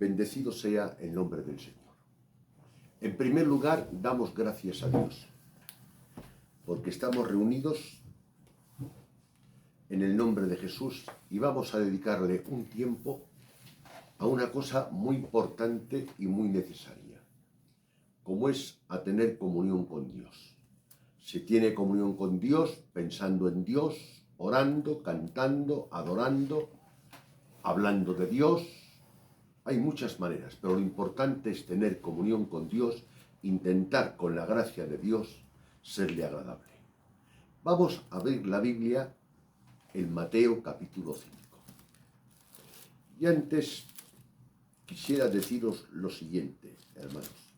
Bendecido sea el nombre del Señor. En primer lugar, damos gracias a Dios, porque estamos reunidos en el nombre de Jesús y vamos a dedicarle un tiempo a una cosa muy importante y muy necesaria, como es a tener comunión con Dios. Se tiene comunión con Dios pensando en Dios, orando, cantando, adorando, hablando de Dios. Hay muchas maneras, pero lo importante es tener comunión con Dios, intentar con la gracia de Dios serle agradable. Vamos a abrir la Biblia en Mateo capítulo 5. Y antes quisiera deciros lo siguiente, hermanos,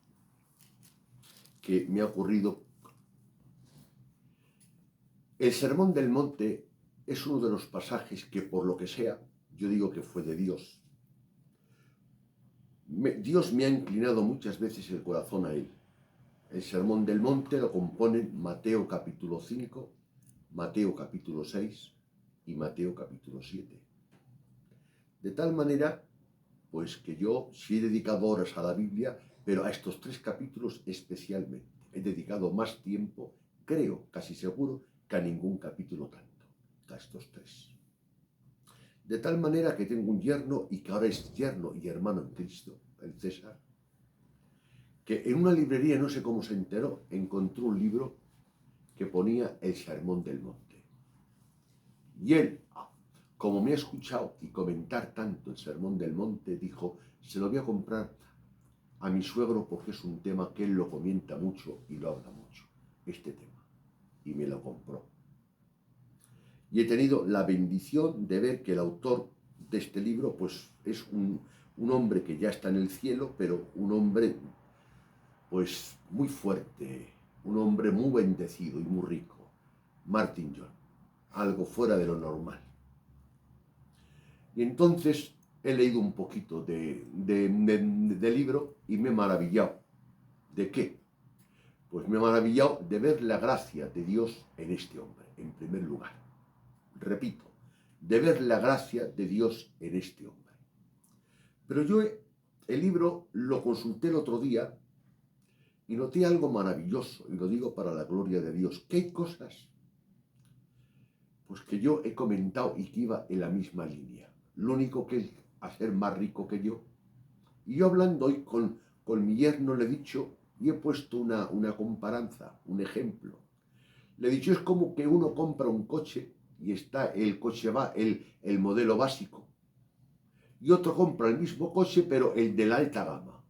que me ha ocurrido. El Sermón del Monte es uno de los pasajes que, por lo que sea, yo digo que fue de Dios. Dios me ha inclinado muchas veces el corazón a él. El Sermón del Monte lo componen Mateo capítulo 5, Mateo capítulo 6 y Mateo capítulo 7. De tal manera, pues que yo sí he dedicado horas a la Biblia, pero a estos 3 capítulos especialmente. He dedicado más tiempo, creo, casi seguro, que a ningún capítulo tanto, que a estos 3. De tal manera que tengo un yerno, y que ahora es yerno y hermano en Cristo, el César, que en una librería, no sé cómo se enteró, encontró un libro que ponía el Sermón del Monte. Y él, como me ha escuchado y comentar tanto el Sermón del Monte, dijo, se lo voy a comprar a mi suegro porque es un tema que él lo comenta mucho y lo habla mucho, este tema. Y me lo compró. Y he tenido la bendición de ver que el autor de este libro pues es un hombre que ya está en el cielo, pero un hombre pues muy fuerte, un hombre muy bendecido y muy rico, Martin John, algo fuera de lo normal. Y entonces he leído un poquito de libro y me he maravillado. ¿De qué? Pues me he maravillado de ver la gracia de Dios en este hombre, en primer lugar. Repito, de ver la gracia de Dios en este hombre. Pero yo el libro lo consulté el otro día y noté algo maravilloso, y lo digo para la gloria de Dios, que hay cosas pues que yo he comentado y que iba en la misma línea. Lo único que él, a ser más rico que yo, y yo hablando hoy con mi yerno le he dicho, y he puesto una comparanza, un ejemplo. Le he dicho, es como que uno compra un coche y está el coche el modelo básico, y otro compra el mismo coche pero el de la alta gama.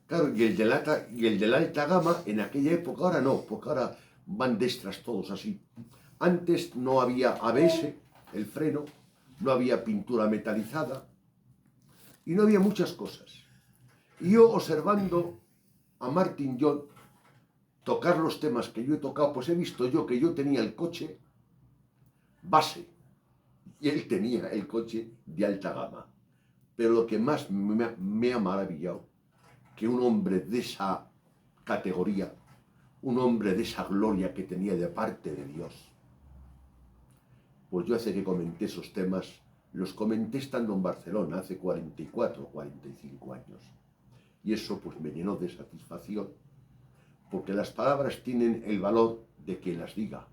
Claro, y el de la alta gama en aquella época, ahora no, porque ahora van destras todos así. Antes no había ABS, el freno, no había pintura metalizada y no había muchas cosas. Y yo observando a Martin John tocar los temas que yo he tocado, pues he visto yo que yo tenía el coche base y él tenía el coche de alta gama. Pero lo que más me ha maravillado, que un hombre de esa categoría, un hombre de esa gloria que tenía de parte de Dios, pues yo hace que comenté esos temas, los comenté estando en Barcelona hace 44 o 45 años. Y eso pues me llenó de satisfacción, porque las palabras tienen el valor de quien las diga.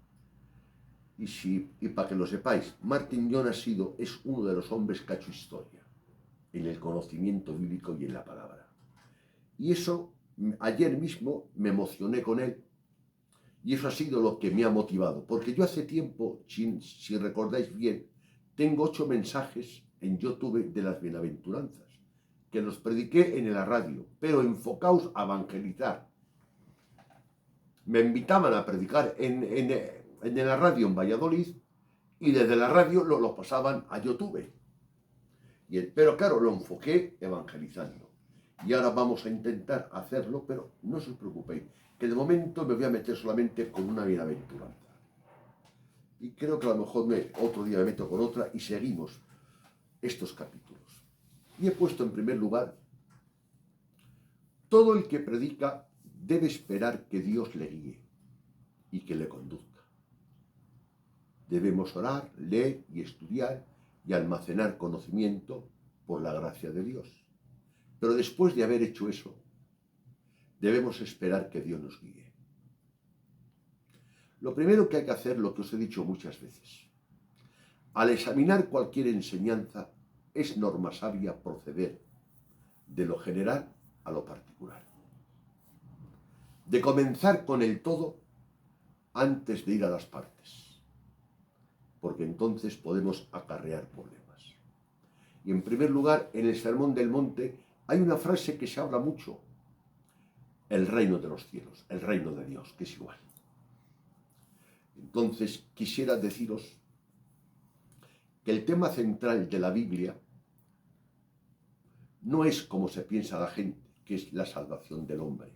Y para que lo sepáis, Martin John es uno de los hombres que ha hecho historia en el conocimiento bíblico y en la palabra. Y eso, ayer mismo me emocioné con él, y eso ha sido lo que me ha motivado, porque yo hace tiempo, si recordáis bien, tengo 8 mensajes en YouTube de las bienaventuranzas, que los prediqué en la radio, pero enfocados a evangelizar. Me invitaban a predicar en la radio en Valladolid, y desde la radio lo pasaban a YouTube. Pero claro, lo enfoqué evangelizando. Y ahora vamos a intentar hacerlo, pero no os preocupéis, que de momento me voy a meter solamente con una bienaventuranza. Y creo que a lo mejor otro día me meto con otra y seguimos estos capítulos. Y he puesto en primer lugar, todo el que predica debe esperar que Dios le guíe y que le conduzca. Debemos orar, leer y estudiar y almacenar conocimiento por la gracia de Dios. Pero después de haber hecho eso, debemos esperar que Dios nos guíe. Lo primero que hay que hacer, lo que os he dicho muchas veces, al examinar cualquier enseñanza, es norma sabia proceder de lo general a lo particular. De comenzar con el todo antes de ir a las partes, porque entonces podemos acarrear problemas. Y en primer lugar, en el Sermón del Monte hay una frase que se habla mucho: el reino de los cielos, el reino de Dios, que es igual. Entonces quisiera deciros que el tema central de la Biblia no es como se piensa la gente, que es la salvación del hombre,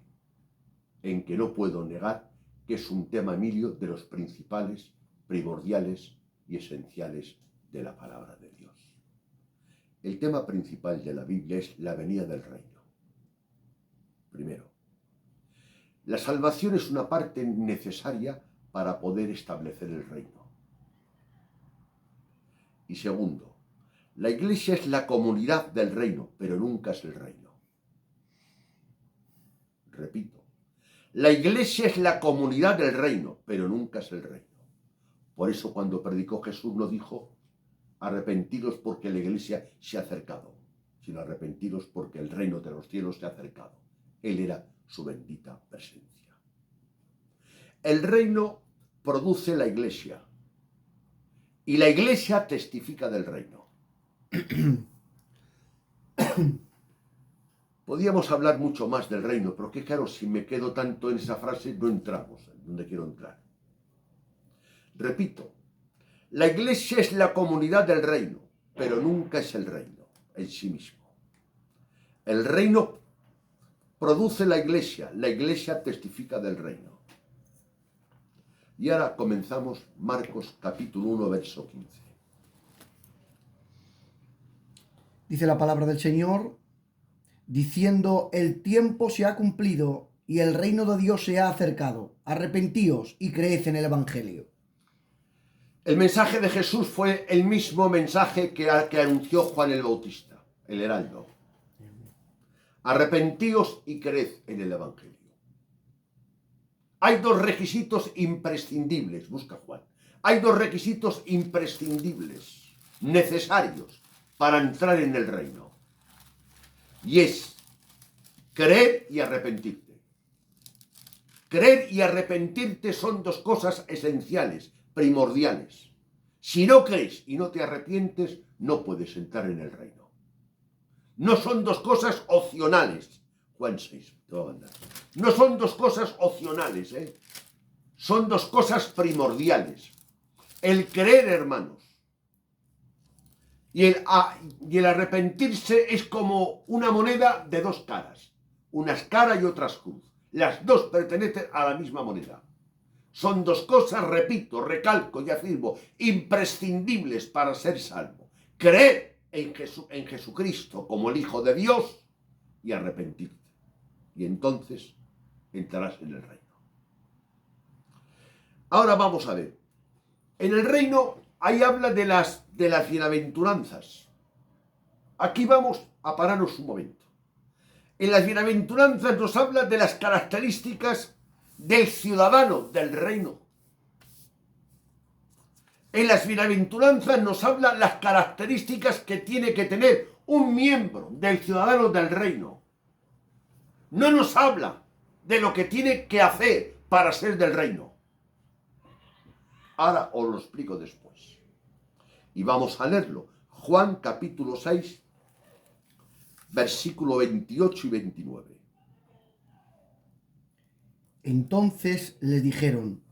en que no puedo negar que es un tema, Emilio, de los principales, primordiales y esenciales de la palabra de Dios. El tema principal de la Biblia es la venida del reino. Primero, la salvación es una parte necesaria para poder establecer el reino. Y segundo, la Iglesia es la comunidad del reino, pero nunca es el reino. Repito, la Iglesia es la comunidad del reino, pero nunca es el reino. Por eso cuando predicó Jesús no dijo: arrepentiros porque la Iglesia se ha acercado, sino arrepentiros porque el reino de los cielos se ha acercado. Él era su bendita presencia. El reino produce la Iglesia y la Iglesia testifica del reino. Podríamos hablar mucho más del reino, pero que claro, si me quedo tanto en esa frase, no entramos donde quiero entrar. Repito, la Iglesia es la comunidad del reino, pero nunca es el reino en sí mismo. El reino produce la Iglesia testifica del reino. Y ahora comenzamos Marcos capítulo 1, verso 15. Dice la palabra del Señor, diciendo: el tiempo se ha cumplido y el reino de Dios se ha acercado. Arrepentíos y creed en el Evangelio. El mensaje de Jesús fue el mismo mensaje que anunció Juan el Bautista, el heraldo. Arrepentíos y creed en el Evangelio. Hay dos requisitos imprescindibles, busca Juan. Hay dos requisitos imprescindibles, necesarios, para entrar en el reino. Y es creer y arrepentirte. Creer y arrepentirte son dos cosas esenciales, primordiales. Si no crees y no te arrepientes, no puedes entrar en el reino. No son dos cosas opcionales. Juan 6, te va a mandar. No son dos cosas opcionales, son dos cosas primordiales. El creer, hermanos, y el arrepentirse es como una moneda de dos caras. Unas cara y otras cruz. Las dos pertenecen a la misma moneda. Son dos cosas, repito, recalco y afirmo, imprescindibles para ser salvo. Creer en Jesucristo como el Hijo de Dios y arrepentirte. Y entonces entrarás en el reino. Ahora vamos a ver. En el reino, ahí habla de las bienaventuranzas. Aquí vamos a pararnos un momento. En las bienaventuranzas nos habla de las características del ciudadano del reino. En las bienaventuranzas nos habla las características que tiene que tener un miembro del ciudadano del reino. No nos habla de lo que tiene que hacer para ser del reino. Ahora os lo explico después. Y vamos a leerlo. Juan capítulo 6, versículo 28 y 29. Entonces les dijeron: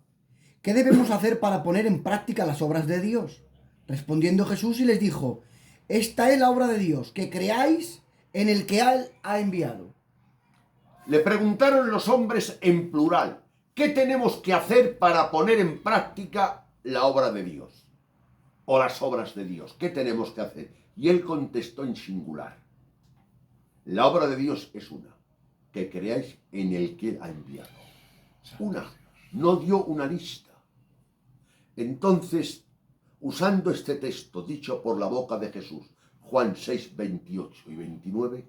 ¿qué debemos hacer para poner en práctica las obras de Dios? Respondiendo Jesús y les dijo: esta es la obra de Dios, que creáis en el que Él ha enviado. Le preguntaron los hombres en plural: ¿qué tenemos que hacer para poner en práctica la obra de Dios? O las obras de Dios. ¿Qué tenemos que hacer? Y él contestó en singular: la obra de Dios es una, que creáis en el que Él ha enviado. Una, no dio una lista. Entonces, usando este texto dicho por la boca de Jesús, Juan 6, 28 y 29,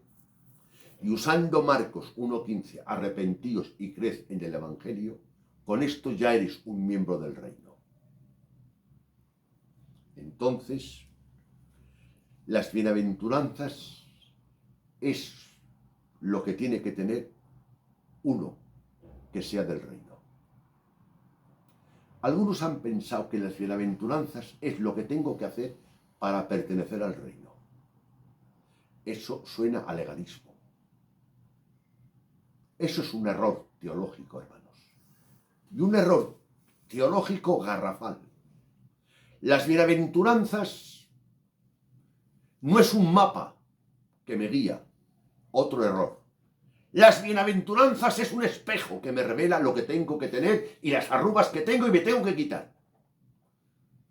y usando Marcos 1:15, arrepentíos y creed en el Evangelio, con esto ya eres un miembro del reino. Entonces, las bienaventuranzas es lo que tiene que tener uno que sea del reino. Algunos han pensado que las bienaventuranzas es lo que tengo que hacer para pertenecer al reino. Eso suena a legalismo. Eso es un error teológico, hermanos. Y un error teológico garrafal. Las bienaventuranzas no es un mapa que me guía. Otro error. Las bienaventuranzas es un espejo que me revela lo que tengo que tener y las arrugas que tengo y me tengo que quitar.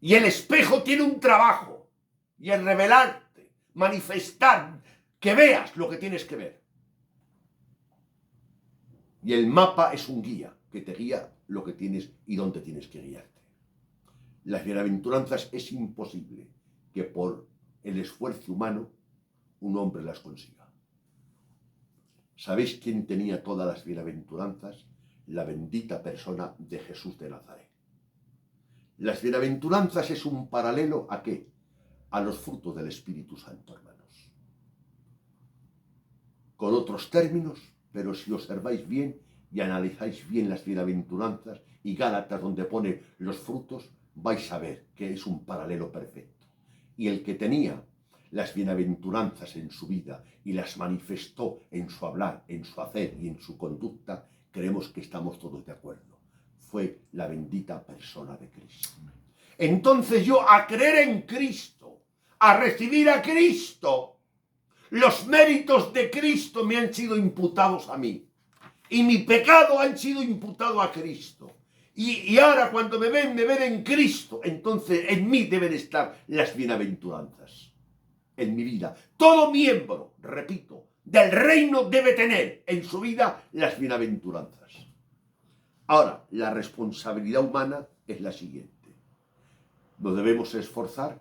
Y el espejo tiene un trabajo. Y el revelarte, manifestar, que veas lo que tienes que ver. Y el mapa es un guía que te guía lo que tienes y dónde tienes que guiarte. Las bienaventuranzas es imposible que por el esfuerzo humano un hombre las consiga. ¿Sabéis quién tenía todas las bienaventuranzas? La bendita persona de Jesús de Nazaret. Las bienaventuranzas es un paralelo ¿a qué? A los frutos del Espíritu Santo, hermanos. Con otros términos, pero si observáis bien y analizáis bien las bienaventuranzas y Gálatas donde pone los frutos, vais a ver que es un paralelo perfecto. Y el que tenía las bienaventuranzas en su vida y las manifestó en su hablar, en su hacer y en su conducta, creemos que estamos todos de acuerdo. Fue la bendita persona de Cristo. Entonces yo, a creer en Cristo, a recibir a Cristo, los méritos de Cristo me han sido imputados a mí. Y mi pecado han sido imputado a Cristo. Y ahora cuando me ven en Cristo, entonces en mí deben estar las bienaventuranzas. En mi vida. Todo miembro, repito, del reino debe tener en su vida las bienaventuranzas. Ahora, la responsabilidad humana es la siguiente. Nos debemos esforzar,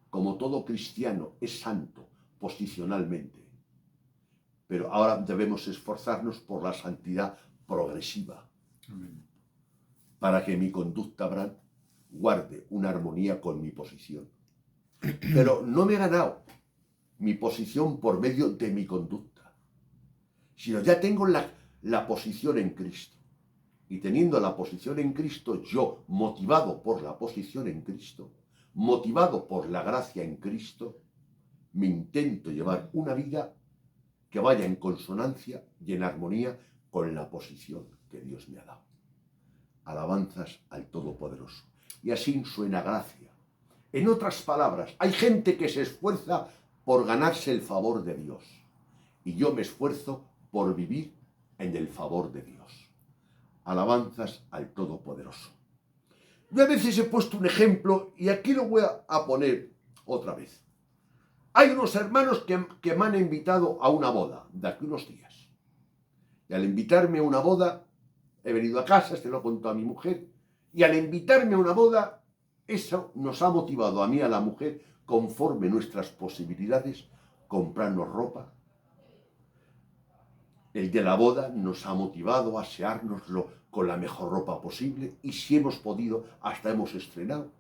como todo cristiano es santo posicionalmente, pero ahora debemos esforzarnos por la santidad progresiva. Amén. Para que mi conducta guarde una armonía con mi posición. Pero no me he ganado mi posición por medio de mi conducta, sino ya tengo la posición en Cristo. Y teniendo la posición en Cristo, yo, motivado por la posición en Cristo, motivado por la gracia en Cristo, me intento llevar una vida que vaya en consonancia y en armonía con la posición que Dios me ha dado. Alabanzas al Todopoderoso. Y así suena gracia. En otras palabras, hay gente que se esfuerza por ganarse el favor de Dios. Y yo me esfuerzo por vivir en el favor de Dios. Alabanzas al Todopoderoso. Yo a veces he puesto un ejemplo y aquí lo voy a poner otra vez. Hay unos hermanos que me han invitado a una boda de aquí unos días. Y al invitarme a una boda, he venido a casa, se lo contó a mi mujer, y al invitarme a una boda, eso nos ha motivado a mí, a la mujer, conforme nuestras posibilidades, comprarnos ropa. El de la boda nos ha motivado a aseárnoslo con la mejor ropa posible, y si hemos podido, hasta hemos estrenado.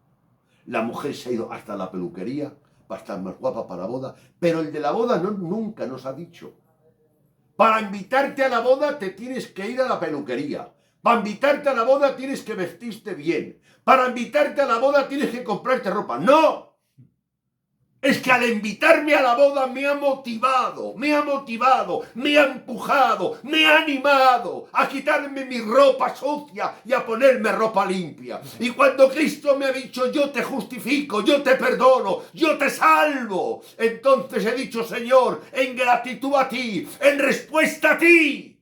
La mujer se ha ido hasta la peluquería para estar más guapa para la boda, pero el de la boda nunca nos ha dicho: para invitarte a la boda te tienes que ir a la peluquería. Para invitarte a la boda tienes que vestirte bien. Para invitarte a la boda tienes que comprarte ropa. ¡No! Es que al invitarme a la boda me ha motivado, me ha empujado, me ha animado a quitarme mi ropa sucia y a ponerme ropa limpia. Y cuando Cristo me ha dicho: yo te justifico, yo te perdono, yo te salvo, entonces he dicho: Señor, en gratitud a ti, en respuesta a ti,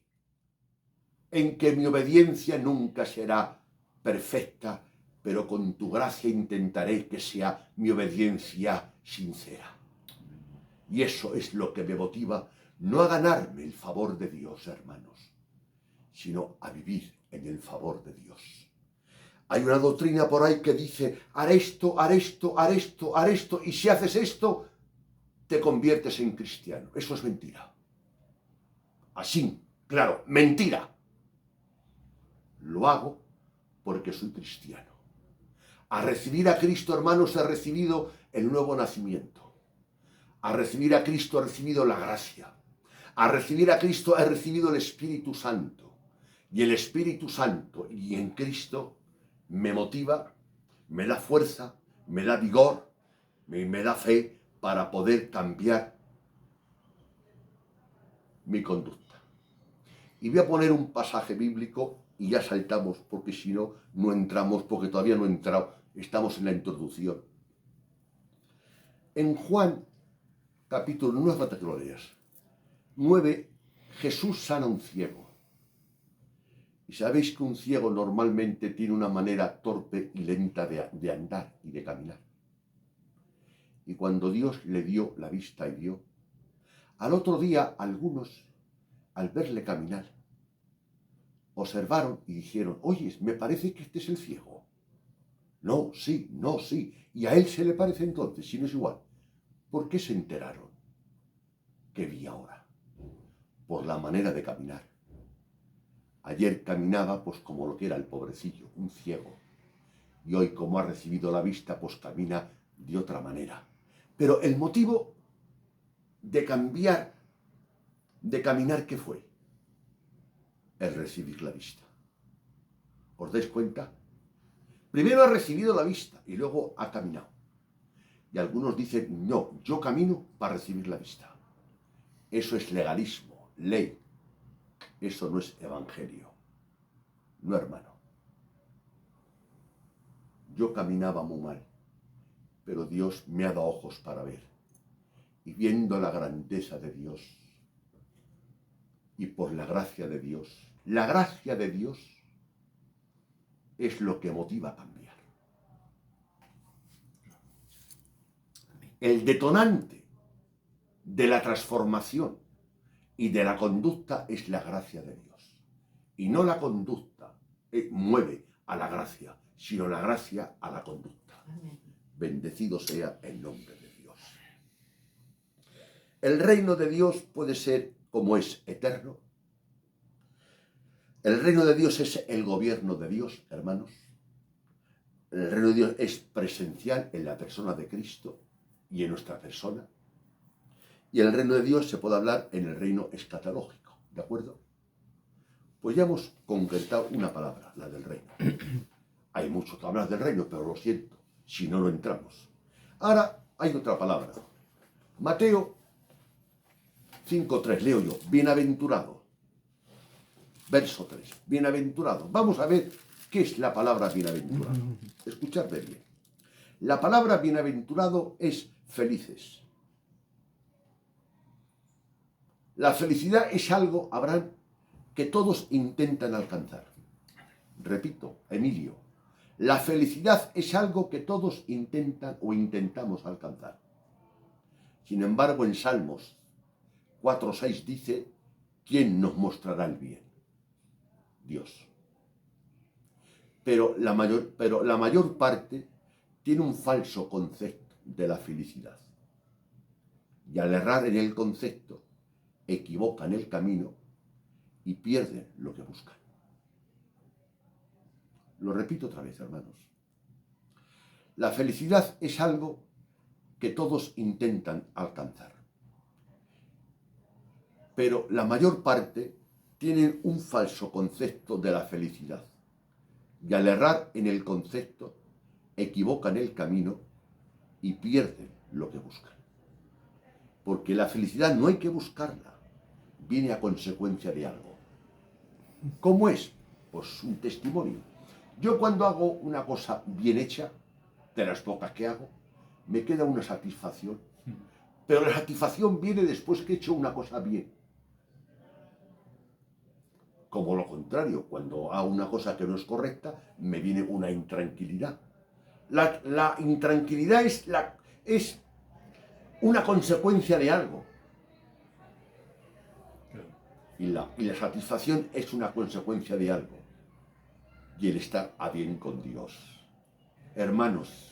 en que mi obediencia nunca será perfecta, pero con tu gracia intentaré que sea mi obediencia sincera. Y eso es lo que me motiva, no a ganarme el favor de Dios, hermanos, sino a vivir en el favor de Dios. Hay una doctrina por ahí que dice: haré esto, haré esto, haré esto, haré esto, y si haces esto, te conviertes en cristiano. Eso es mentira. Así, claro, mentira. Lo hago porque soy cristiano. A recibir a Cristo, hermanos, he recibido el nuevo nacimiento. A recibir a Cristo he recibido la gracia. A recibir a Cristo he recibido el Espíritu Santo. Y el Espíritu Santo y en Cristo me motiva, me da fuerza, me da vigor, me da fe para poder cambiar mi conducta. Y voy a poner un pasaje bíblico y ya saltamos, porque si no, no entramos, porque todavía no he entrado, estamos en la introducción. En Juan, capítulo, no hace falta que lo leas, 9, Jesús sana a un ciego. Y sabéis que un ciego normalmente tiene una manera torpe y lenta de andar y de caminar. Y cuando Dios le dio la vista y vio, al otro día algunos, al verle caminar, observaron y dijeron, oye, me parece que este es el ciego. No, sí, no, sí. Y a él se le parece entonces, si no es igual. ¿Por qué se enteraron? ¿Qué vi ahora? Por la manera de caminar. Ayer caminaba pues como lo que era el pobrecillo, un ciego. Y hoy, como ha recibido la vista, pues camina de otra manera. Pero el motivo de cambiar, de caminar, ¿qué fue? El recibir la vista. ¿Os dais cuenta? Primero ha recibido la vista y luego ha caminado. Y algunos dicen, no, yo camino para recibir la vista. Eso es legalismo, ley. Eso no es evangelio. No, hermano. Yo caminaba muy mal, pero Dios me ha dado ojos para ver. Y viendo la grandeza de Dios, y por la gracia de Dios, la gracia de Dios es lo que motiva a cambiar. El detonante de la transformación y de la conducta es la gracia de Dios. Y no la conducta mueve a la gracia, sino la gracia a la conducta. Amén. Bendecido sea el nombre de Dios. El reino de Dios puede ser, como es, eterno. El reino de Dios es el gobierno de Dios, hermanos. El reino de Dios es presencial en la persona de Cristo y en nuestra persona. Y el reino de Dios se puede hablar en el reino escatológico, ¿de acuerdo? Pues ya hemos concretado una palabra, la del reino. Hay mucho que hablar del reino, pero lo siento, si no, no entramos. Ahora hay otra palabra. Mateo 5:3, leo yo, bienaventurado. Verso 3, bienaventurado. Vamos a ver qué es la palabra bienaventurado. Escuchadme bien. La palabra bienaventurado es felices. La felicidad es algo, Abraham, que todos intentan alcanzar. Repito, Emilio, la felicidad es algo que todos intentan o intentamos alcanzar. Sin embargo, en Salmos 4:6 dice, ¿quién nos mostrará el bien? Dios. Pero la mayor parte tiene un falso concepto de la felicidad. Y al errar en el concepto, equivocan el camino y pierden lo que buscan. Lo repito otra vez, hermanos. La felicidad es algo que todos intentan alcanzar. Pero la mayor parte tienen un falso concepto de la felicidad. Y al errar en el concepto, equivocan el camino y pierden lo que buscan. Porque la felicidad no hay que buscarla, viene a consecuencia de algo. ¿Cómo es? Pues un testimonio. Yo cuando hago una cosa bien hecha, de las pocas que hago, me queda una satisfacción. Pero la satisfacción viene después que he hecho una cosa bien. Como lo contrario, cuando hago una cosa que no es correcta, me viene una intranquilidad. La intranquilidad es una consecuencia de algo. Y la satisfacción es una consecuencia de algo. Y el estar a bien con Dios. Hermanos,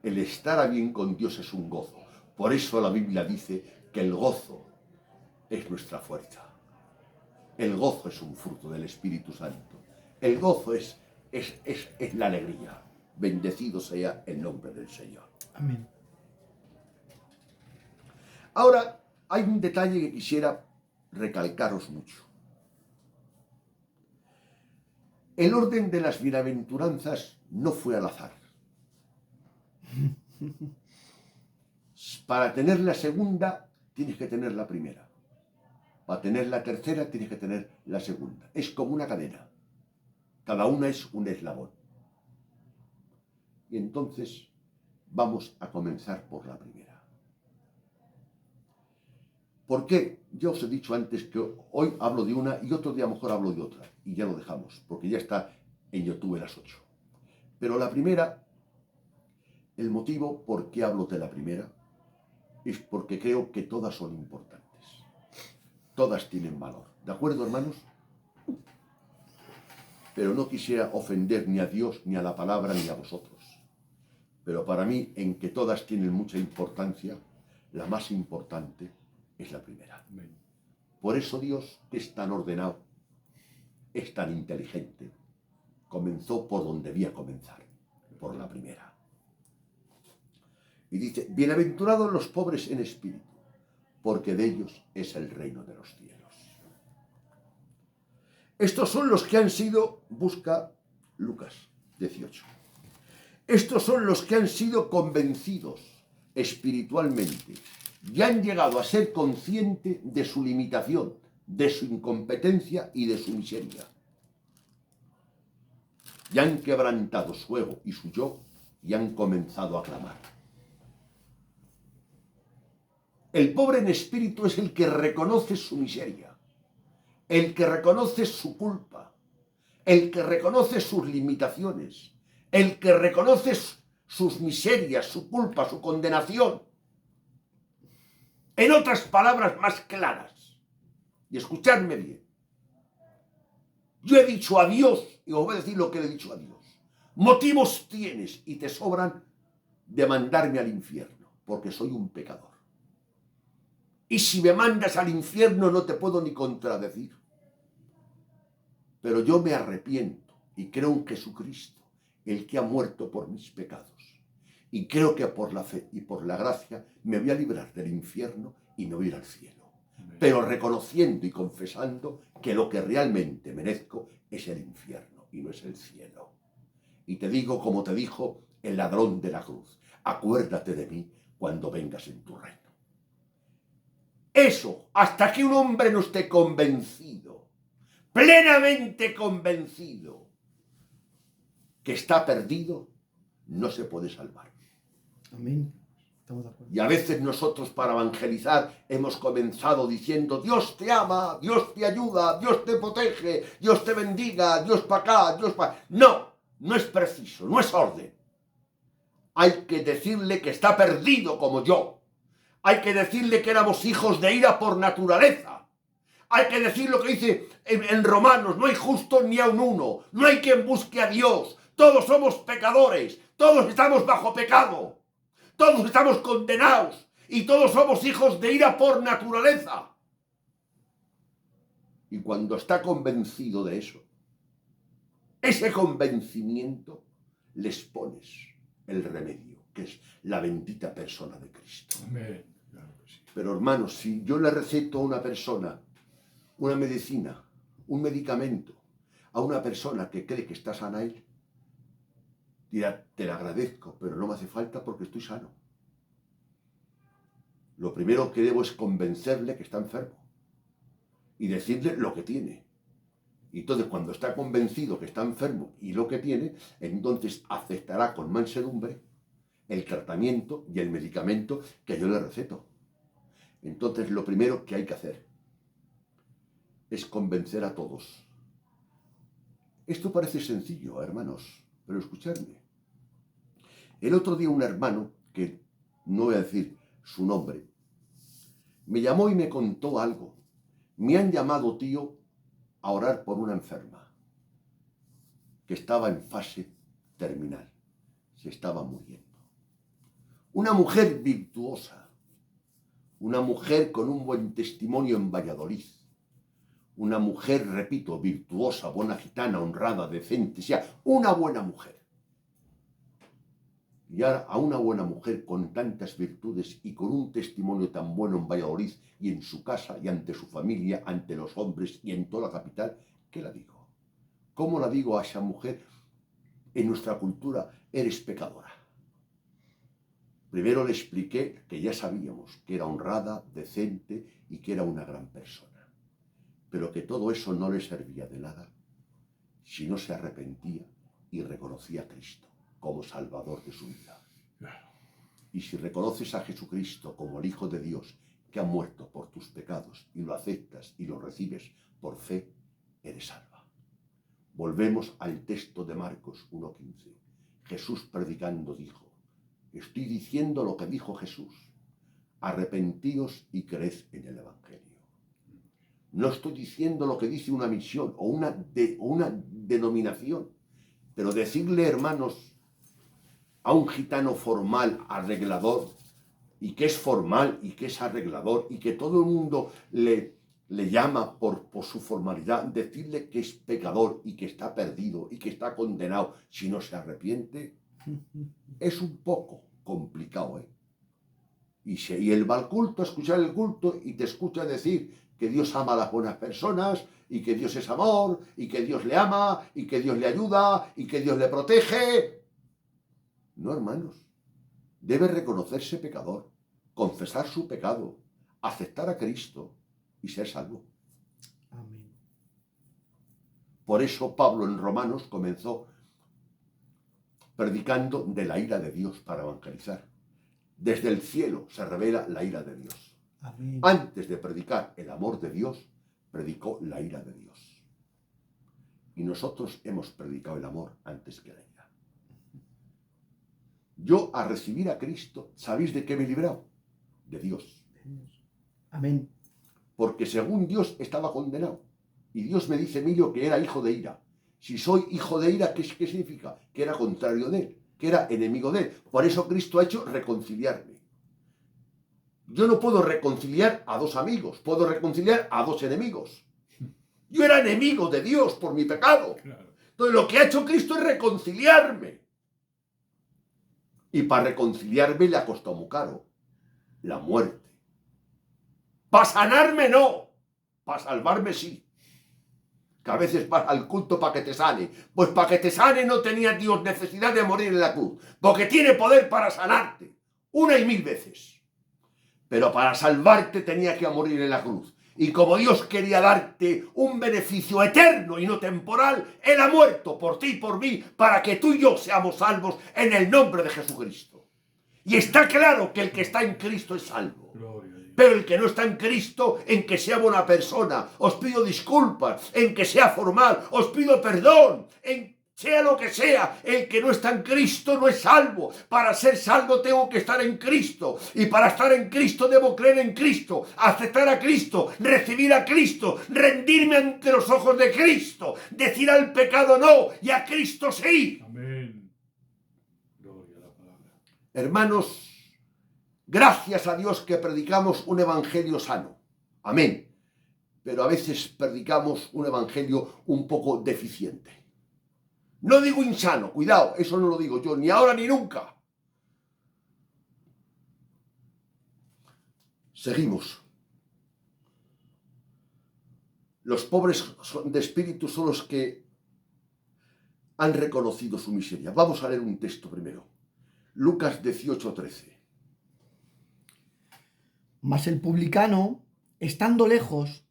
el estar a bien con Dios es un gozo. Por eso la Biblia dice que el gozo es nuestra fuerza. El gozo es un fruto del Espíritu Santo. El gozo es la alegría. Bendecido sea el nombre del Señor. Amén. Ahora, hay un detalle que quisiera recalcaros mucho. El orden de las bienaventuranzas no fue al azar. Para tener la segunda, tienes que tener la primera. Para tener la tercera, tienes que tener la segunda. Es como una cadena. Cada una es un eslabón. Y entonces vamos a comenzar por la primera. ¿Por qué? Yo os he dicho antes que hoy hablo de una y otro día a lo mejor hablo de otra. Y ya lo dejamos, porque ya está en YouTube las 8. Pero la primera, el motivo por qué hablo de la primera, es porque creo que todas son importantes. Todas tienen valor. ¿De acuerdo, hermanos? Pero no quisiera ofender ni a Dios, ni a la palabra, ni a vosotros. Pero para mí, en que todas tienen mucha importancia, la más importante es la primera. Por eso Dios, que es tan ordenado, es tan inteligente, comenzó por donde debía comenzar, por la primera. Y dice, bienaventurados los pobres en espíritu, porque de ellos es el reino de los cielos. Estos son los que han sido, busca Lucas 18, estos son los que han sido convencidos espiritualmente y han llegado a ser conscientes de su limitación, de su incompetencia y de su miseria. Y han quebrantado su ego y su yo y han comenzado a clamar. El pobre en espíritu es el que reconoce su miseria, el que reconoce su culpa, el que reconoce sus limitaciones, el que reconoce sus miserias, su culpa, su condenación. En otras palabras más claras, y escuchadme bien, yo he dicho a Dios, y os voy a decir lo que le he dicho a Dios, motivos tienes y te sobran de mandarme al infierno, porque soy un pecador. Y si me mandas al infierno no te puedo ni contradecir. Pero yo me arrepiento y creo en Jesucristo, el que ha muerto por mis pecados. Y creo que por la fe y por la gracia me voy a librar del infierno y me voy a ir al cielo. Pero reconociendo y confesando que lo que realmente merezco es el infierno y no es el cielo. Y te digo como te dijo el ladrón de la cruz, acuérdate de mí cuando vengas en tu reino. Eso, hasta que un hombre no esté convencido, plenamente convencido, que está perdido, no se puede salvar. Amén. Estamos de acuerdo. Y a veces nosotros para evangelizar hemos comenzado diciendo Dios te ama, Dios te ayuda, Dios te protege, Dios te bendiga, Dios para acá, Dios para... No, no es preciso, no es orden. Hay que decirle que está perdido como yo. Hay que decirle que éramos hijos de ira por naturaleza. Hay que decir lo que dice en Romanos, no hay justo ni aun uno, no hay quien busque a Dios, todos somos pecadores, todos estamos bajo pecado, todos estamos condenados y todos somos hijos de ira por naturaleza. Y cuando está convencido de eso, ese convencimiento les pones el remedio, que es la bendita persona de Cristo. Amén. Claro que sí. Pero hermanos, si yo le receto a una persona una medicina, un medicamento, a una persona que cree que está sana él, dirá, te lo agradezco, pero no me hace falta porque estoy sano. Lo primero que debo es convencerle que está enfermo y decirle lo que tiene. Y entonces cuando está convencido que está enfermo y lo que tiene, entonces aceptará con mansedumbre el tratamiento y el medicamento que yo le receto. Entonces lo primero que hay que hacer es convencer a todos. Esto parece sencillo, hermanos, pero escuchadme. El otro día un hermano, que no voy a decir su nombre, me llamó y me contó algo. Me han llamado, tío, a orar por una enferma que estaba en fase terminal. Se estaba muriendo. Una mujer virtuosa, una mujer con un buen testimonio en Valladolid, una mujer, repito, virtuosa, buena gitana, honrada, decente, o sea, una buena mujer. Y ahora a una buena mujer con tantas virtudes y con un testimonio tan bueno en Valladolid y en su casa y ante su familia, ante los hombres y en toda la capital, ¿qué la digo? ¿Cómo la digo a esa mujer? En nuestra cultura, eres pecadora. Primero le expliqué que ya sabíamos que era honrada, decente y que era una gran persona, pero que todo eso no le servía de nada si no se arrepentía y reconocía a Cristo como Salvador de su vida. Y si reconoces a Jesucristo como el Hijo de Dios que ha muerto por tus pecados y lo aceptas y lo recibes por fe, eres salva. Volvemos al texto de Marcos 1:15. Jesús predicando dijo, estoy diciendo lo que dijo Jesús, arrepentíos y creed en el Evangelio. No estoy diciendo lo que dice una misión o una denominación, pero decirle, hermanos, a un gitano formal, arreglador, y que es formal y que es arreglador y que todo el mundo le llama por su formalidad, decirle que es pecador y que está perdido y que está condenado si no se arrepiente, es un poco complicado, ¿eh? Y él va al culto, a escuchar el culto y te escucha decir que Dios ama a las buenas personas y que Dios es amor y que Dios le ama y que Dios le ayuda y que Dios le protege. No, hermanos, debe reconocerse pecador, confesar su pecado, aceptar a Cristo y ser salvo. Amén. Por eso Pablo en Romanos comenzó predicando de la ira de Dios para evangelizar. Desde el cielo se revela la ira de Dios. Amén. Antes de predicar el amor de Dios, predicó la ira de Dios. Y nosotros hemos predicado el amor antes que la ira. Yo, a recibir a Cristo, ¿sabéis de qué me he librado? De Dios. Amén. Porque según Dios estaba condenado. Y Dios me dice, Emilio, que era hijo de ira. Si soy hijo de ira, ¿qué significa? Que era contrario de él, que era enemigo de él. Por eso Cristo ha hecho reconciliarme. Yo no puedo reconciliar a dos amigos, puedo reconciliar a dos enemigos. Yo era enemigo de Dios por mi pecado. Entonces lo que ha hecho Cristo es reconciliarme. Y para reconciliarme le ha costado muy caro. La muerte. Para sanarme no. Para salvarme sí. Que a veces vas al culto para que te sane. Pues para que te sane no tenía Dios necesidad de morir en la cruz. Porque tiene poder para sanarte. 1 y 1000 veces. Pero para salvarte tenía que morir en la cruz. Y como Dios quería darte un beneficio eterno y no temporal, Él ha muerto por ti y por mí para que tú y yo seamos salvos en el nombre de Jesucristo. Y está claro que el que está en Cristo es salvo. Pero el que no está en Cristo, en que sea buena persona, os pido disculpas, en que sea formal, os pido perdón, en sea lo que sea, el que no está en Cristo no es salvo. Para ser salvo tengo que estar en Cristo. Y para estar en Cristo debo creer en Cristo, aceptar a Cristo, recibir a Cristo, rendirme ante los ojos de Cristo, decir al pecado no y a Cristo sí. Amén. Gloria a la palabra. Hermanos, gracias a Dios que predicamos un evangelio sano. Amén. Pero a veces predicamos un evangelio un poco deficiente. No digo insano, cuidado, eso no lo digo yo, ni ahora ni nunca. Seguimos. Los pobres de espíritu son los que han reconocido su miseria. Vamos a leer un texto primero. Lucas 18:13. Mas el publicano, estando lejos,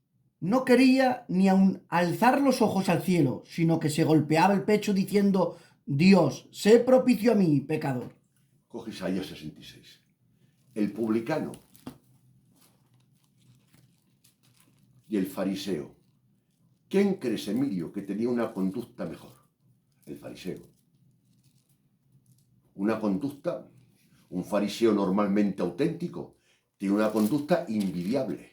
no quería ni aun alzar los ojos al cielo, sino que se golpeaba el pecho diciendo, Dios, sé propicio a mí, pecador. Coge Isaías 66. El publicano y el fariseo. ¿Quién crees, Emilio, que tenía una conducta mejor? El fariseo. Una conducta, un fariseo normalmente auténtico, tiene una conducta invidiable.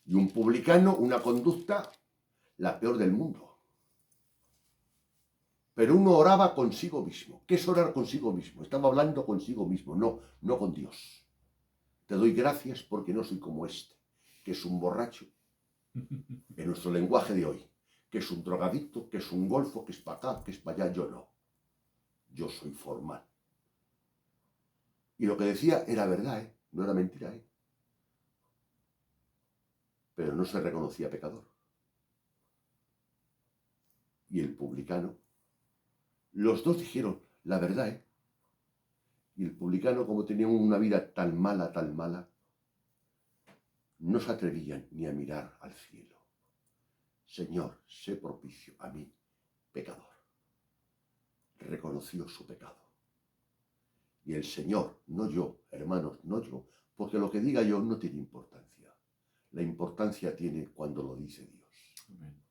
Y un publicano, una conducta la peor del mundo. Pero uno oraba consigo mismo. ¿Qué es orar consigo mismo? Estaba hablando consigo mismo, no con Dios. Te doy gracias porque no soy como este, que es un borracho, en nuestro lenguaje de hoy, que es un drogadicto, que es un golfo, que es para acá, que es para allá. Yo no. Yo soy formal. Y lo que decía era verdad, ¿eh? No era mentira, ¿eh? Pero no se reconocía pecador. Y el publicano, los dos dijeron la verdad, ¿eh? Y el publicano, como tenía una vida tan mala, no se atrevían ni a mirar al cielo. Señor, sé propicio a mí, pecador. Reconoció su pecado. Y el Señor, no yo, hermanos, no yo, porque lo que diga yo no tiene importancia. La importancia tiene cuando lo dice Dios. Amén.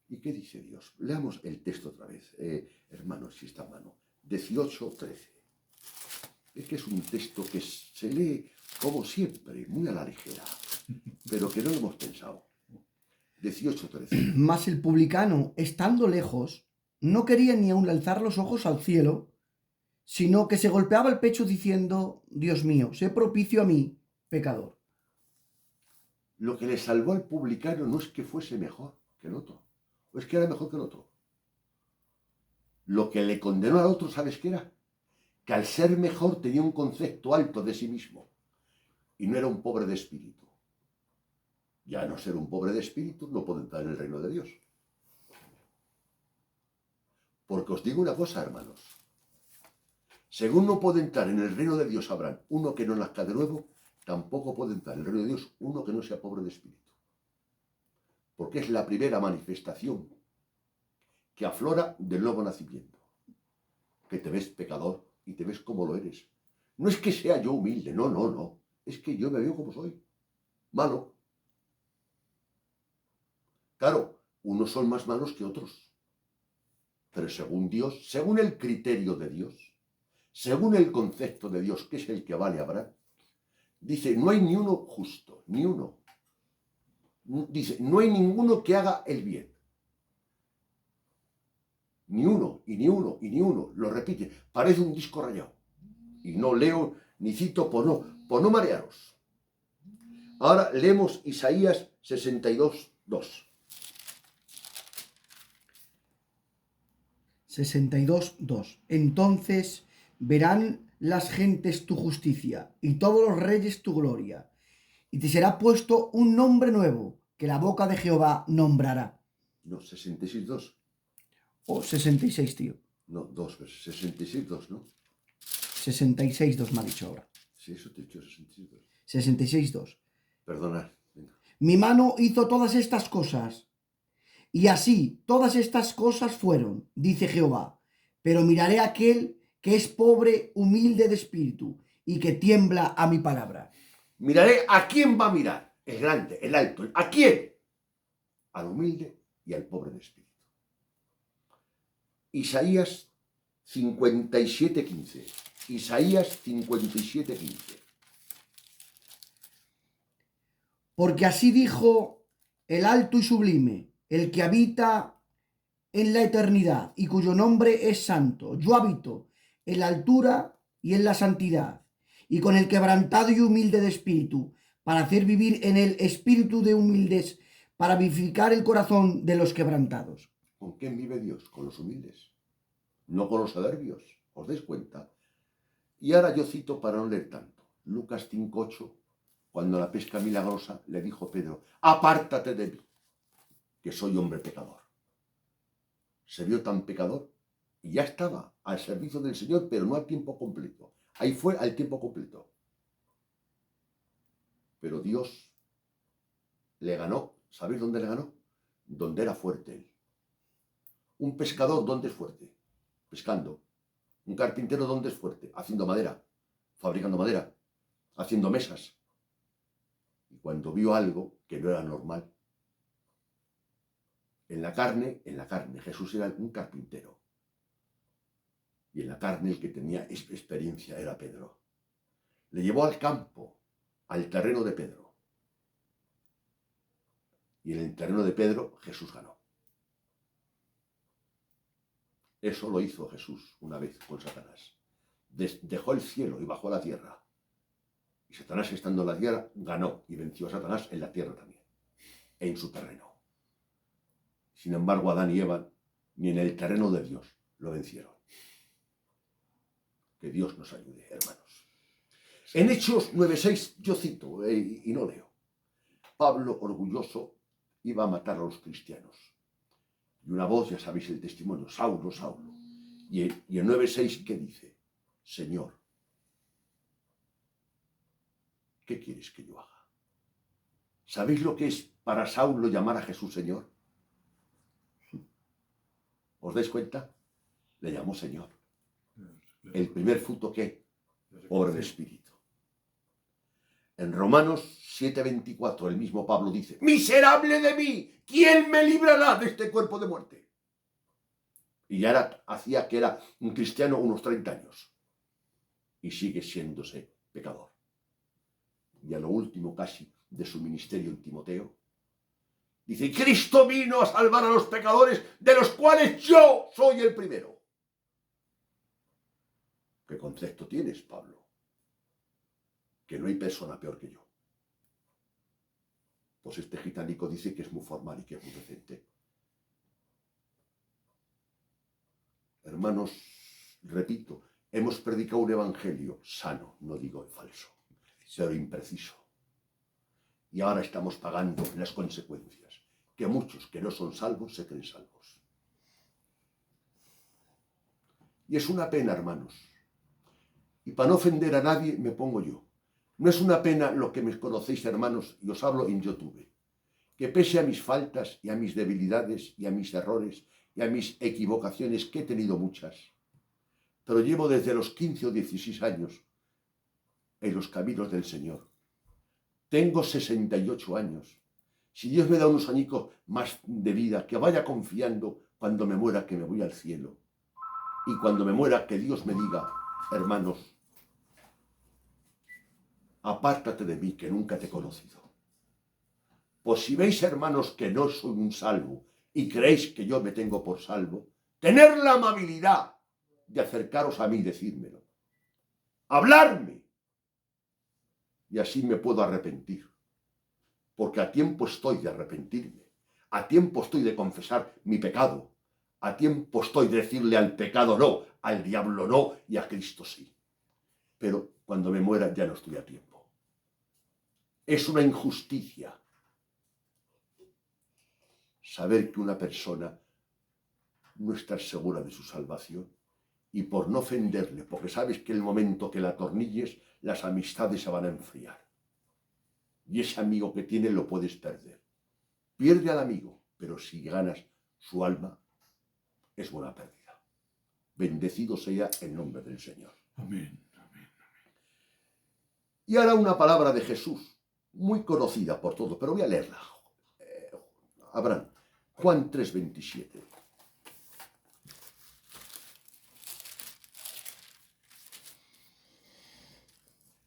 ¿Y qué dice Dios? Leamos el texto otra vez, hermanos, si está a mano. 18:13. Es que es un texto que se lee, como siempre, muy a la ligera, pero que no lo hemos pensado. 18:13. Mas el publicano, estando lejos, no quería ni aun alzar los ojos al cielo, sino que se golpeaba el pecho diciendo: Dios mío, sé propicio a mí, pecador. Lo que le salvó al publicano no es que fuese mejor que el otro, o es que era mejor que el otro. Lo que le condenó al otro, ¿sabes qué era? Que al ser mejor tenía un concepto alto de sí mismo y no era un pobre de espíritu. Ya no ser un pobre de espíritu no puede entrar en el reino de Dios. Porque os digo una cosa, hermanos. Según no puede entrar en el reino de Dios, Abraham, uno que no nazca de nuevo, tampoco puede entrar en el reino de Dios uno que no sea pobre de espíritu. Porque es la primera manifestación que aflora del nuevo nacimiento. Que te ves pecador y te ves como lo eres. No es que sea yo humilde, no. Es que yo me veo como soy. Malo. Claro, unos son más malos que otros. Pero según Dios, según el criterio de Dios, según el concepto de Dios, que es el que vale Abraham, dice, no hay ni uno justo, ni uno. Dice, no hay ninguno que haga el bien. Ni uno, y ni uno, y ni uno. Lo repite. Parece un disco rayado. Y no leo ni cito por no marearos. Ahora leemos Isaías 62:2. 62:2. Entonces verán las gentes tu justicia y todos los reyes tu gloria, y te será puesto un nombre nuevo que la boca de Jehová nombrará. No, 66:2. O 66, tío. No, 2, 66:2, ¿no? 66:2 me ha dicho ahora. Sí, eso te he dicho, 66:2. 66:2. Perdonad. Venga. Mi mano hizo todas estas cosas, y así todas estas cosas fueron, dice Jehová. Pero miraré a aquel que es pobre, humilde de espíritu, y que tiembla a mi palabra. Miraré a quién va a mirar. El grande, el alto. ¿A quién? Al humilde y al pobre de espíritu. Isaías 57:15. Isaías 57:15. Porque así dijo el alto y sublime, el que habita en la eternidad y cuyo nombre es santo. Yo habito en la altura y en la santidad, y con el quebrantado y humilde de espíritu, para hacer vivir en el espíritu de humildes, para vivificar el corazón de los quebrantados. ¿Con quién vive Dios? Con los humildes. No con los soberbios. ¿Os dais cuenta? Y ahora yo cito para no leer tanto. Lucas 5:8, cuando la pesca milagrosa le dijo a Pedro, apártate de mí, que soy hombre pecador. Se vio tan pecador y ya estaba al servicio del Señor, pero no al tiempo completo. Ahí fue al tiempo completo. Pero Dios le ganó. ¿Sabéis dónde le ganó? Donde era fuerte él. Un pescador, ¿dónde es fuerte? Pescando. Un carpintero, ¿dónde es fuerte? Haciendo madera, fabricando madera, haciendo mesas. Y cuando vio algo que no era normal, en la carne, Jesús era un carpintero. Y en la carne el que tenía experiencia era Pedro. Le llevó al campo, al terreno de Pedro. Y en el terreno de Pedro Jesús ganó. Eso lo hizo Jesús una vez con Satanás. Dejó el cielo y bajó a la tierra. Y Satanás, estando en la tierra, ganó y venció a Satanás en la tierra también, en su terreno. Sin embargo, Adán y Eva, ni en el terreno de Dios, lo vencieron. Que Dios nos ayude, hermanos. En Hechos 9:6 yo cito, y no leo. Pablo, orgulloso, iba a matar a los cristianos. Y una voz, ya sabéis el testimonio, Saulo, Saulo. Y en 9:6, ¿qué dice? Señor, ¿qué quieres que yo haga? ¿Sabéis lo que es para Saulo llamar a Jesús Señor? ¿Os dais cuenta? Le llamó Señor. El primer fruto, ¿qué? Obra del Espíritu. En Romanos 7:24, el mismo Pablo dice, miserable de mí, ¿quién me librará de este cuerpo de muerte? Y ya hacía que era un cristiano unos 30 años. Y sigue siéndose pecador. Y a lo último casi de su ministerio en Timoteo, dice, Cristo vino a salvar a los pecadores, de los cuales yo soy el primero. ¿Qué concepto tienes, Pablo? Que no hay persona peor que yo. Pues este gitanico dice que es muy formal y que es muy decente. Hermanos, repito, hemos predicado un evangelio sano, no digo falso, pero impreciso. Y ahora estamos pagando las consecuencias, que muchos que no son salvos se creen salvos. Y es una pena, hermanos. Y para no ofender a nadie me pongo yo. No es una pena lo que me conocéis, hermanos, y os hablo en YouTube, que pese a mis faltas y a mis debilidades y a mis errores y a mis equivocaciones, que he tenido muchas, pero llevo desde los 15 o 16 años en los caminos del Señor. Tengo 68 años. Si Dios me da unos añicos más de vida, que vaya confiando cuando me muera que me voy al cielo. Y cuando me muera que Dios me diga, hermanos, apártate de mí, que nunca te he conocido. Pues si veis, hermanos, que no soy un salvo y creéis que yo me tengo por salvo, tener la amabilidad de acercaros a mí y decírmelo. Hablarme. Y así me puedo arrepentir. Porque a tiempo estoy de arrepentirme. A tiempo estoy de confesar mi pecado. A tiempo estoy de decirle al pecado no, al diablo no y a Cristo sí. Pero cuando me muera ya no estoy a tiempo. Es una injusticia saber que una persona no está segura de su salvación y por no ofenderle, porque sabes que el momento que la atornilles, las amistades se van a enfriar. Y ese amigo que tienes lo puedes perder. Pierde al amigo, pero si ganas su alma, es buena pérdida. Bendecido sea el nombre del Señor. Amén. Amén. Y ahora una palabra de Jesús, muy conocida por todos, pero voy a leerla. Abraham, Juan 3:27.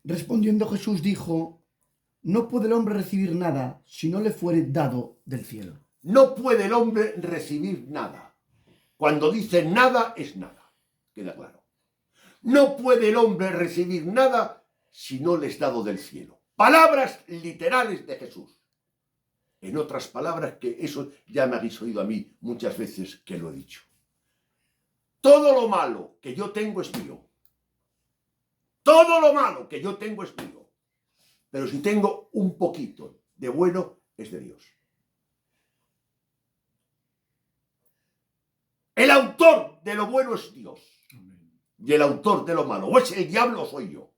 Respondiendo Jesús dijo, no puede el hombre recibir nada si no le fuere dado del cielo. No puede el hombre recibir nada. Cuando dice nada, es nada. Queda claro. No puede el hombre recibir nada si no le es dado del cielo. Palabras literales de Jesús. En otras palabras, que eso ya me habéis oído a mí muchas veces que lo he dicho. Todo lo malo que yo tengo es mío. Todo lo malo que yo tengo es mío. Pero si tengo un poquito de bueno, es de Dios. El autor de lo bueno es Dios. Amén. Y el autor de lo malo, o es el diablo o soy yo.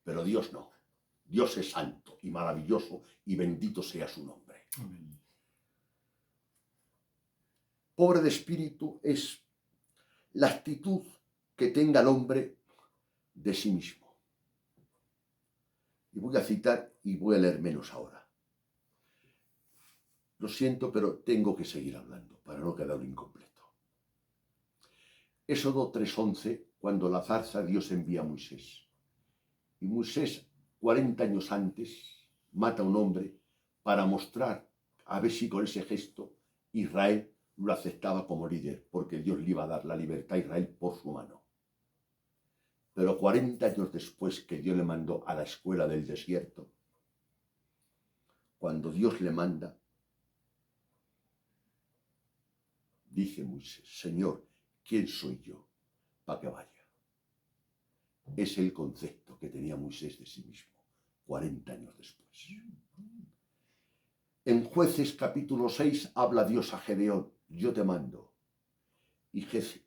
Pero Dios no. Dios es santo y maravilloso y bendito sea su nombre. Amén. Pobre de espíritu es la actitud que tenga el hombre de sí mismo. Y voy a citar y voy a leer menos ahora. Lo siento, pero tengo que seguir hablando para no quedar incompleto. Éxodo 3:11, cuando la zarza Dios envía a Moisés. Y Moisés, 40 años antes, mata a un hombre para mostrar a ver si con ese gesto Israel lo aceptaba como líder, porque Dios le iba a dar la libertad a Israel por su mano. Pero 40 años después que Dios le mandó a la escuela del desierto, cuando Dios le manda, dice Moisés, Señor, ¿quién soy yo para que vaya? Es el concepto que tenía Moisés de sí mismo, 40 años después. En Jueces capítulo 6 habla Dios a Gedeón, yo te mando. Y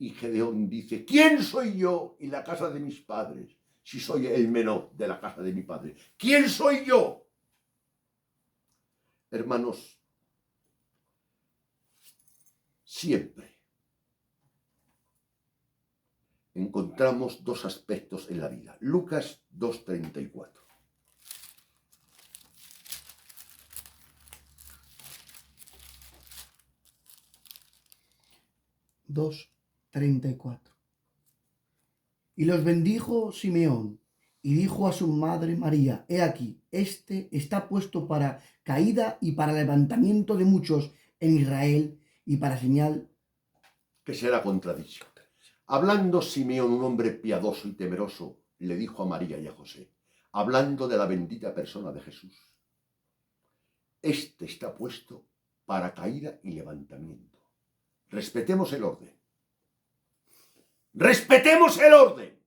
Gedeón dice, ¿quién soy yo y la casa de mis padres? Si soy el menor de la casa de mi padre. ¿Quién soy yo? Hermanos, siempre encontramos dos aspectos en la vida. Lucas 2:34. Dos 34. Y los bendijo Simeón, y dijo a su madre María, he aquí, este está puesto para caída y para levantamiento de muchos en Israel, y para señal Que será contradicho. Hablando Simeón, un hombre piadoso y temeroso, le dijo a María y a José, hablando de la bendita persona de Jesús, este está puesto para caída y levantamiento. Respetemos el orden. Respetemos el orden.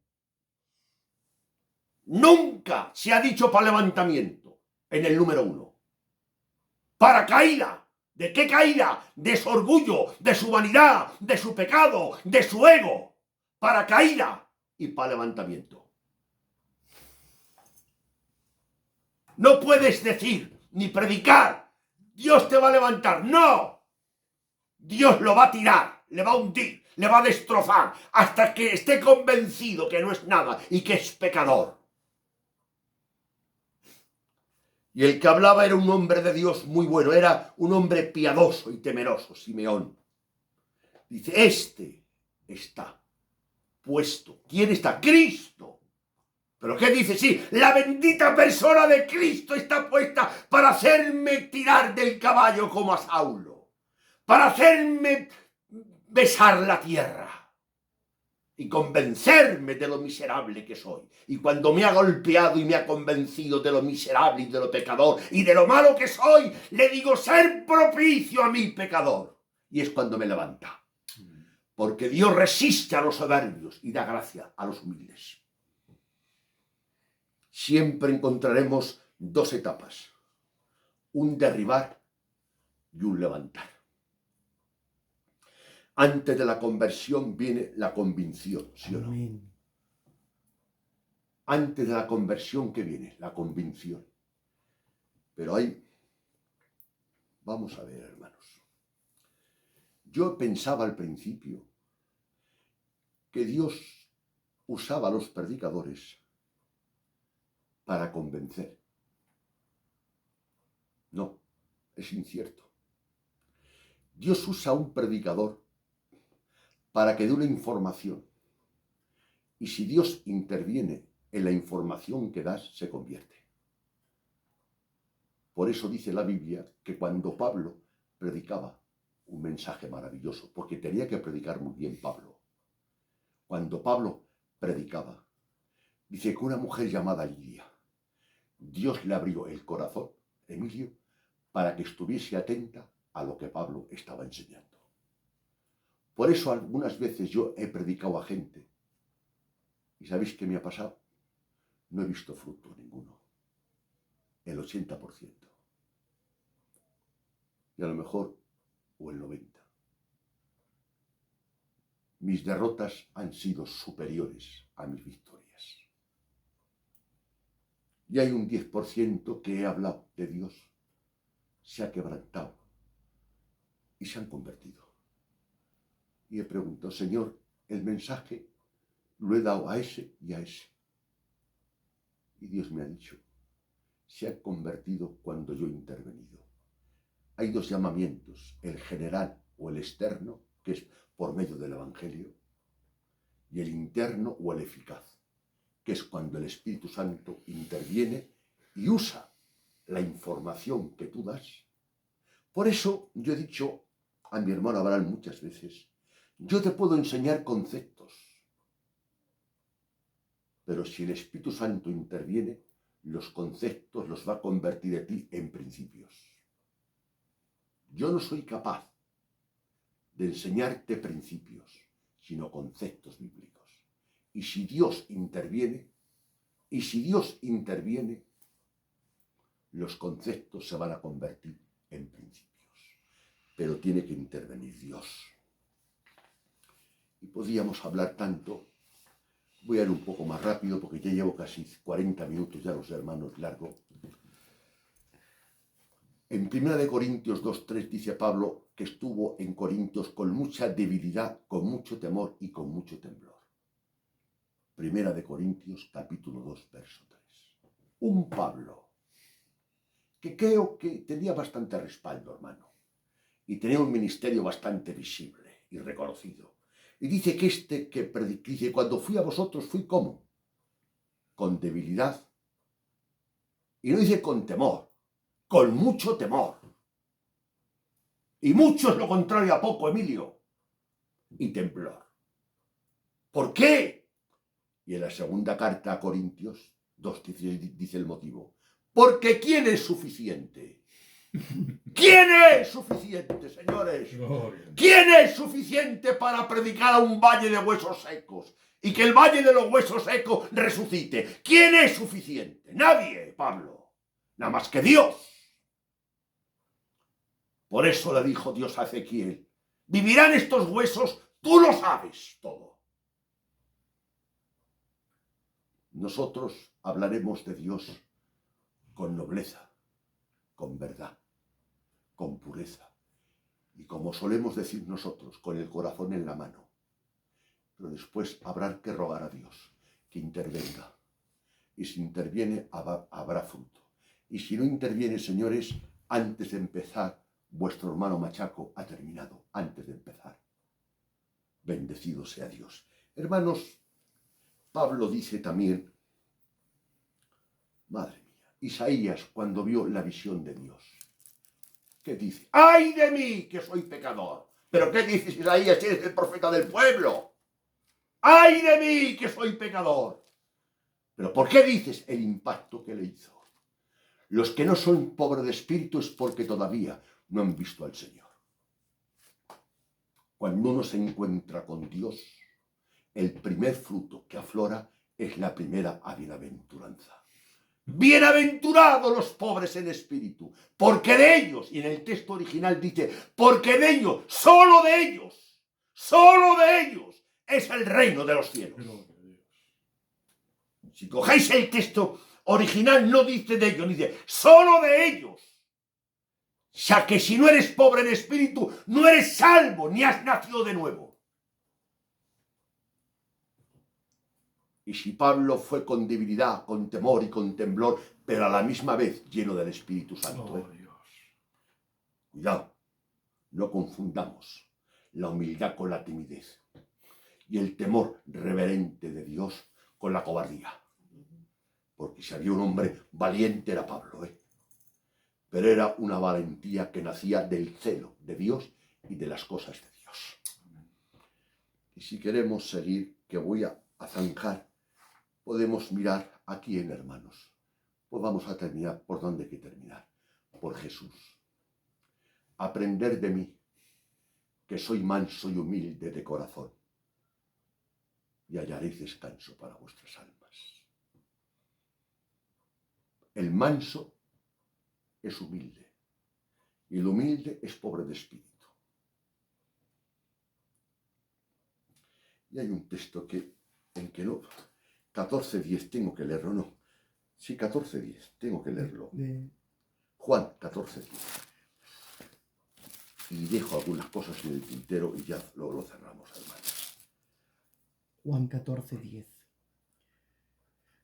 Nunca se ha dicho para levantamiento en el número 1. Para caída. ¿De qué caída? De su orgullo, de su vanidad, de su pecado, de su ego. Para caída y para levantamiento. No puedes decir ni predicar, Dios te va a levantar. No. Dios lo va a tirar, le va a hundir, le va a destrozar, hasta que esté convencido que no es nada y que es pecador. Y el que hablaba era un hombre de Dios muy bueno, era un hombre piadoso y temeroso, Simeón. Dice, este está puesto. ¿Quién está? Cristo. ¿Pero qué dice? Sí, la bendita persona de Cristo está puesta para hacerme tirar del caballo como a Saulo, para hacerme besar la tierra y convencerme de lo miserable que soy. Y cuando me ha golpeado y me ha convencido de lo miserable y de lo pecador y de lo malo que soy, le digo, ser propicio a mi pecador. Y es cuando me levanta. Porque Dios resiste a los soberbios y da gracia a los humildes. Siempre encontraremos dos etapas. Un derribar y un levantar. Antes de la conversión viene la convicción, ¿sí o no? Amén. Antes de la conversión, ¿qué viene? La convicción. Pero ahí, vamos a ver, hermanos. Yo pensaba al principio que Dios usaba a los predicadores para convencer. No, es incierto. Dios usa a un predicador para que dé una información. Y si Dios interviene en la información que das, se convierte. Por eso dice la Biblia que cuando Pablo predicaba un mensaje maravilloso, porque tenía que predicar muy bien Pablo. Cuando Pablo predicaba, dice que una mujer llamada Lidia, Dios le abrió el corazón, Emilio, para que estuviese atenta a lo que Pablo estaba enseñando. Por eso algunas veces yo he predicado a gente. ¿Y sabéis qué me ha pasado? No he visto fruto ninguno. El 80%. Y a lo mejor, o el 90%. Mis derrotas han sido superiores a mis victorias. Y hay un 10% que he hablado de Dios, se ha quebrantado y se han convertido. Y he preguntado, Señor, el mensaje lo he dado a ese y a ese. Y Dios me ha dicho, se ha convertido cuando yo he intervenido. Hay dos llamamientos, el general o el externo, que es por medio del Evangelio, y el interno o el eficaz, que es cuando el Espíritu Santo interviene y usa la información que tú das. Por eso yo he dicho a mi hermano Abraham muchas veces, yo te puedo enseñar conceptos, Pero si el Espíritu Santo interviene, los conceptos los va a convertir a ti en principios. Yo no soy capaz de enseñarte principios, sino conceptos bíblicos. Y si Dios interviene, los conceptos se van a convertir en principios. Pero tiene que intervenir Dios. Y podríamos hablar tanto. Voy a ir un poco más rápido porque ya llevo casi 40 minutos, ya los hermanos, largo. En 1 Corintios 2:3 dice Pablo que estuvo en Corintios con mucha debilidad, con mucho temor y con mucho temblor. 1 Corintios capítulo 2, verso 3. Un Pablo que creo que tenía bastante respaldo, hermano, y tenía un ministerio bastante visible y reconocido. Y dice que dice, cuando fui a vosotros, fui ¿cómo? Con debilidad. Y no dice con temor, con mucho temor. Y mucho es lo contrario a poco, Emilio. Y temblor. ¿Por qué? Y en la segunda carta a Corintios 2:16 dice el motivo. Porque ¿quién es suficiente? ¿Quién es suficiente, señores? Gloria. ¿Quién es suficiente para predicar a un valle de huesos secos y que el valle de los huesos secos resucite? ¿Quién es suficiente? Nadie, Pablo. Nada más que Dios. Por eso le dijo Dios a Ezequiel, ¿vivirán estos huesos? Tú lo sabes todo. Nosotros hablaremos de Dios con nobleza, con verdad, con pureza. Y como solemos decir nosotros, con el corazón en la mano. Pero después habrá que rogar a Dios que intervenga. Y si interviene, habrá fruto. Y si no interviene, señores, antes de empezar, vuestro hermano Machaco ha terminado, antes de empezar. Bendecido sea Dios. Hermanos, Pablo dice también, madre mía, Isaías cuando vio la visión de Dios, ¿qué dice? ¡Ay de mí, que soy pecador! ¿Pero qué dices, Isaías, si eres el profeta del pueblo? ¡Ay de mí, que soy pecador! ¿Pero por qué dices el impacto que le hizo? Los que no son pobres de espíritu es porque todavía no han visto al Señor. Cuando uno se encuentra con Dios, el primer fruto que aflora es la primera bienaventuranza. Bienaventurados los pobres en espíritu, porque de ellos, y en el texto original dice, porque de ellos, solo de ellos, es el reino de los cielos. Gloria a Dios. Si cogéis el texto original, no dice de ellos, dice solo de ellos. O sea que si no eres pobre en espíritu, no eres salvo, ni has nacido de nuevo. Y si Pablo fue con debilidad, con temor y con temblor, pero a la misma vez lleno del Espíritu Santo. Oh, Dios. Cuidado, no confundamos la humildad con la timidez y el temor reverente de Dios con la cobardía. Porque si había un hombre valiente era Pablo, pero era una valentía que nacía del celo de Dios y de las cosas de Dios. Y si queremos seguir, que voy a zanjar, podemos mirar aquí en hermanos. Pues vamos a terminar por donde hay que terminar. Por Jesús. Aprender de mí, que soy manso y humilde de corazón, y hallaréis descanso para vuestras almas. El manso es humilde, y el humilde es pobre de espíritu. Y hay un texto en que no, 14:10, tengo que leerlo, ¿no? Sí, 14:10, tengo que leerlo. Juan 14:10. Y dejo algunas cosas en el tintero y ya luego lo cerramos, hermanos. Juan 14:10.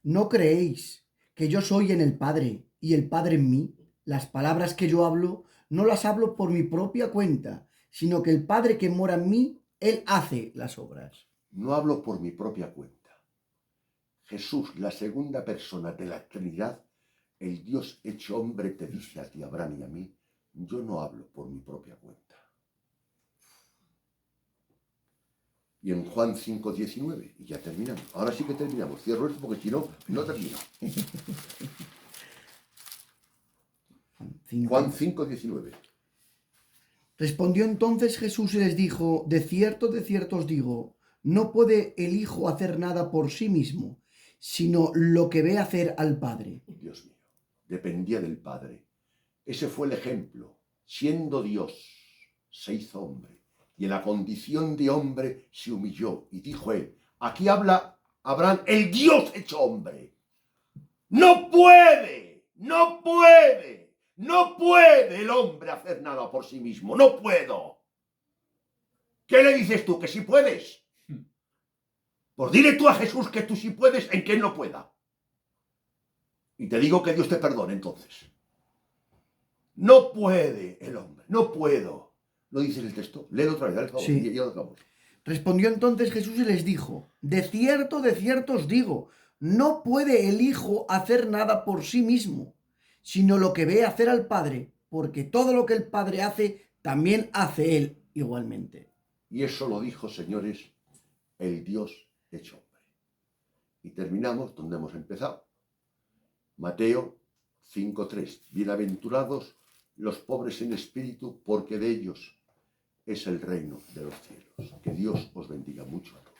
¿No creéis que yo soy en el Padre y el Padre en mí? Las palabras que yo hablo no las hablo por mi propia cuenta, sino que el Padre que mora en mí, Él hace las obras. No hablo por mi propia cuenta. Jesús, la segunda persona de la Trinidad, el Dios hecho hombre, te dice a ti, Abraham, y a mí, yo no hablo por mi propia cuenta. Y en Juan 5:19, y ya terminamos. Ahora sí que terminamos. Cierro esto porque si no, no termino. Juan 5:19. Respondió entonces Jesús y les dijo, de cierto os digo, no puede el Hijo hacer nada por sí mismo, sino lo que ve hacer al Padre. Dios mío, dependía del Padre. Ese fue el ejemplo. Siendo Dios, se hizo hombre. Y en la condición de hombre se humilló. Y dijo él, aquí habla Abraham, el Dios hecho hombre. No puede el hombre hacer nada por sí mismo. No puedo. ¿Qué le dices tú? ¿Que sí puedes? Pues dile tú a Jesús que tú sí puedes en que él no pueda. Y te digo que Dios te perdone entonces. No puede el hombre, no puedo. ¿Lo dice el texto? Léelo otra vez, dale favor. Sí. Y ya lo acabamos. Respondió entonces Jesús y les dijo, de cierto os digo, no puede el Hijo hacer nada por sí mismo, sino lo que ve hacer al Padre, porque todo lo que el Padre hace, también hace él igualmente. Y eso lo dijo, señores, el Dios hecho hombre. Y terminamos donde hemos empezado. Mateo 5:3. Bienaventurados los pobres en espíritu, porque de ellos es el reino de los cielos. Que Dios os bendiga mucho a todos.